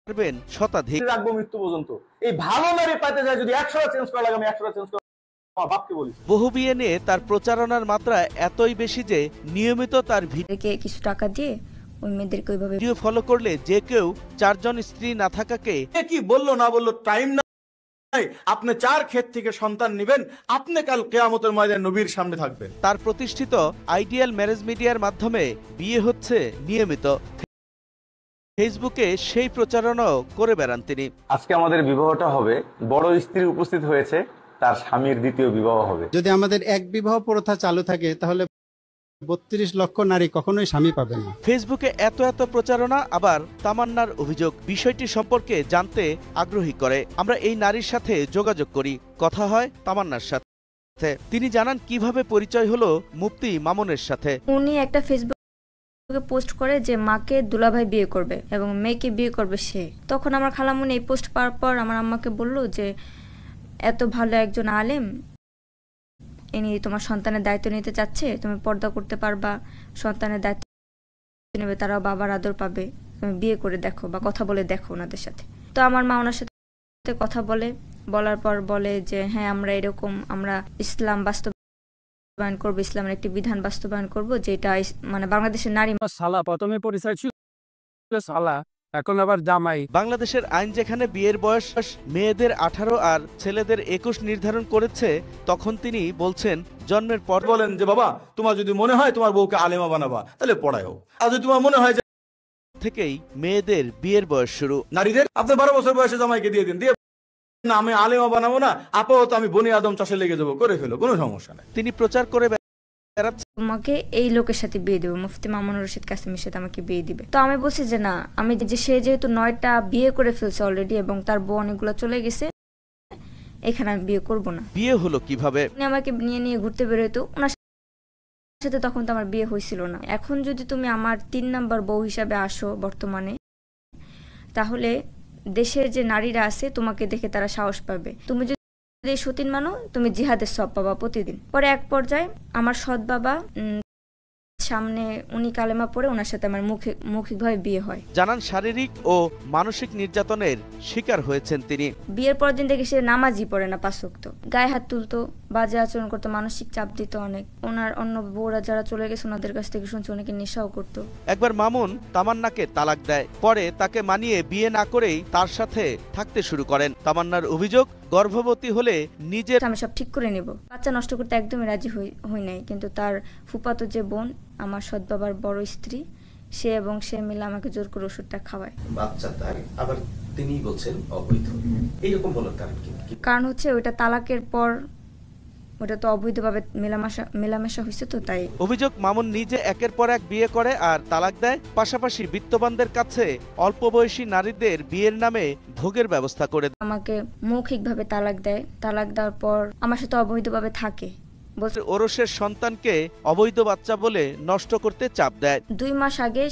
পারবেন শতাধিক। রাখবো মৃত্যু পর্যন্ত। এই ভালো নারী পাইতে যায় যদি 100টা চেঞ্জ করা লাগে আমি 100টা চেঞ্জ করব। আমার বাপকে বলি। বহু বিয়ে নিয়ে তার প্রচারণার মাত্রা এতই বেশি যে নিয়মিত তার ভিডিওকে কিছু টাকা দিয়ে ওই মেয়েদেরকে ওইভাবে ভিডিও ফলো করলে যে কেউ 4 জন স্ত্রী না থাকাকে কি বললো না বললো টাইম নাই, আপনি 4 ক্ষেত থেকে সন্তান নেবেন, আপনি কাল কিয়ামতের ময়দানে নবীর সামনে থাকবেন। তার প্রতিষ্ঠিত আইডিয়াল ম্যারেজ মিডিয়ার মাধ্যমে বিয়ে হচ্ছে নিয়মিত। ফেসবুকে সেই প্রচারণাও করে বেড়ান তিনি। আজকে আমাদের বিবাহটা হবে, বড় স্ত্রী উপস্থিত হয়েছে, তার স্বামীর দ্বিতীয় বিবাহ হবে। যদি আমাদের এক বিবাহ প্রথা চালু থাকে তাহলে 32 লক্ষ নারী কখনোই স্বামী পাবেন না। ফেসবুকে এত প্রচারণা, আবার তামান্নার অভিযোগ বিষয়টি সম্পর্কে জানতে আগ্রহী করে। আমরা এই নারীর সাথে যোগাযোগ করি, কথা হয় তামান্নার সাথে। তিনি জানান কিভাবে পরিচয় হলো মুফতি মামুনের সাথে। উনি একটা ফেসবুকে পোস্ট করে যে মাকে দুলাভাই বিয়ে করবে এবং মেয়েকে বিয়ে করবে সে। তখন আমার খালামুনি এই পোস্ট পাওয়ার পর আমার আম্মাকে বলল যে এত ভালো একজন আলেম ইনি তোমার সন্তানের দায়িত্ব নিতে চাচ্ছে, তুমি পর্দা করতে পারবা, সন্তানের দায়িত্ব নেবে, তারাও বাবার আদর পাবে, তুমি বিয়ে করে দেখো বা কথা বলে দেখো ওনাদের সাথে। তো আমার মা ওনার সাথে কথা বলার পর বলে যে হ্যাঁ আমরা এরকম আমরা ইসলাম বাস্তবায়ন করবো, ইসলামের একটি বিধান বাস্তবায়ন করব যেটা মানে বাংলাদেশের নারী সালা প্রথমে পরিচয় ছিল সালা, এখন আবার জামাই। বাংলাদেশের আইন যেখানে বিয়ের বয়স মেয়েদের 18 আর ছেলেদের 21 নির্ধারণ করেছে, তখন তিনি বলছেন জন্মের পর বলেন যে বাবা তোমার যদি মনে হয় তোমার বউকে আলেমা বানাবা তাহলে পড়ায়ও, আর যদি তোমার মনে হয় যে থেকেই মেয়েদের বিয়ের বয়স শুরু। নারীদের আপনি 12 বছর বয়সে জামাইকে দিয়ে দিন, দিয়ে না আমি আলেমা বানাবো না, আপাতত আমি বনি আদম চাষে লেগে যাবো, করে ফেলো, কোনো সমস্যা নেই। তিনি প্রচার করে তোমাকে এই লোকের সাথে বিয়ে দেবো, মুফতি মামুনুর রশিদ কাসেমের সাথে আমাকে বিয়ে দিবে। তো আমি বলছি যে না, আমি যে সে যেহেতু 9টা বিয়ে করে ফেলছে অলরেডি এবং তার বউ অনেকগুলো চলে গেছে, এখানে আমি বিয়ে করব না। বিয়ে হলো কিভাবে? উনি আমাকে নিয়ে ঘুরতে বেরোতো, ওনার সাথে তখন তো আমার বিয়ে হয়েছিল না। এখন যদি তুমি আমার 3 নাম্বার বউ হিসাবে আসো বর্তমানে, তাহলে দেশের যে নারীরা আছে তোমাকে দেখে তারা সাহস পাবে। তুমি যদি সতীন মানো, তুমি জিহাদের সব পাবা প্রতিদিন। পরে এক পর্যায়ে আমার সৎ বাবা সামনে উনি কালেমা পড়ে ওনার সাথে আমার মৌখিকভাবে বিয়ে হয়। জানান শারীরিক ও মানসিক নির্যাতনের শিকার হয়েছেন তিনি। বিয়ের পর দিন থেকে সে নামাজই পড়ে না, 5 ওয়াক্ত, গায়ে হাত তুলতো, বাজে আচরণ করতো, মানসিক চাপ দিত অনেক। ওনার অন্য বউরা যারা চলে গেছে ওনাদের কাছ থেকে শুনছি অনেকে নেশাও করতো। একবার মামুন তামান্নাকে তালাক দেয়, পরে তাকে মানিয়ে বিয়ে না করেই তার সাথে থাকতে শুরু করেন। তামান্নার অভিযোগ গর্ভবতী হলে নিজের আমি সব ঠিক করে নেব, বাচ্চা নষ্ট করতে একদমই রাজি হই নাই। কিন্তু তার ফুফাতো যে বোন আমার সৎ বাবার বড় স্ত্রী, সে এবং সে মিলে আমাকে জোর করে ওষুধটা খাওয়ায়। বাচ্চা তাই আবার তিনি বলছেন অবৈধ, এইরকম বলার কারণ কি? কারণ হচ্ছে ওইটা তালাকের পর, ওটা তো অবৈধভাবে মেলামেশা হয়েছে, তো তাই। অভিযোগ মামুন নিজে একের পর এক বিয়ে করে আর তালাক দেয়, পাশাপাশি বিত্তবানদের কাছে অল্প বয়সী নারীদের বিয়ের নামে ভোগের ব্যবস্থা করে আমাকে মৌখিকভাবে তালাক দেয়। তালাক দেওয়ার পর আমার সাথে অবৈধভাবে থাকে, বলছে ওরসের সন্তানকে অবৈধ বাচ্চা বলে নষ্ট করতে চাপ দেয়। 2 মাস আগে